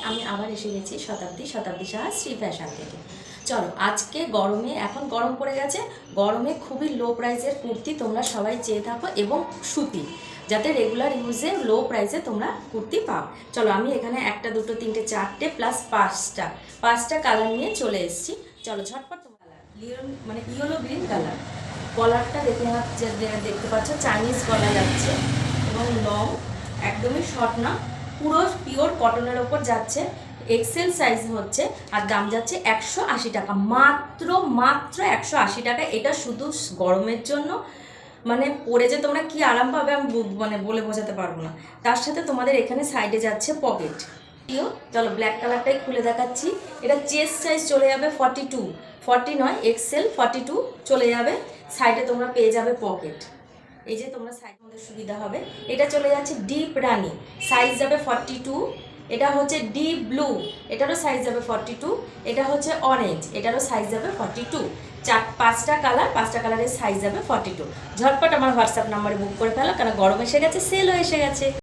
আমি আবার এসে গেছি শতাব্দী সাহা শ্রী ফ্যাশন থেকে। চলো আজকে গরমে, এখন গরম পড়ে গেছে, গরমে খুবই লো প্রাইসের কুর্তি তোমরা সবাই চেয়ে থাকো এবং সুতি, যাতে রেগুলার ইউজে লো প্রাইসে তোমরা কুর্তি পাও। চলো আমি এখানে একটা দুটো তিনটে চারটে প্লাস পাঁচটা কালার নিয়ে চলে এসেছি। চলো ঝটপট তোমরা মানে ইয়েলো গ্রিন কালার, কলারটা দেখতে পাচ্ছ চাইনিজ গলা যাচ্ছে এবং লং, একদমই শর্ট না, পুরো পিওর কটনের ওপর যাচ্ছে, এক্সেল সাইজ হচ্ছে, আর দাম যাচ্ছে 180 টাকা, মাত্র 180 টাকা। এটা শুধু গরমের জন্য, মানে পরে যে তোমরা কি আরাম পাবে আমি মানে বলে বোঝাতে পারবো না। তার সাথে তোমাদের এখানে সাইডে যাচ্ছে পকেট। চলো ব্ল্যাক কালারটাই খুলে দেখাচ্ছি। এটা চেস্ট সাইজ চলে যাবে 42, 40 নয় এক্সেল 42 চলে যাবে। সাইডে তোমরা পেয়ে যাবে পকেট, এই যে তোমরা সাইড মধ্যে সুবিধা হবে। এটা চলে যাচ্ছে ডিপ রানি, সাইজ যাবে 42। এটা হচ্ছে ডিপ ব্লু, এটারও সাইজ যাবে 42। এটা হচ্ছে অরেঞ্জ, এটারও সাইজ যাবে 42। পাঁচটা কালারের সাইজ যাবে 42। ঝটপট আমার হোয়াটসঅ্যাপ নাম্বারে বুক করে ফেলো, কারণ গরম এসে গেছে, সেলও এসে গেছে।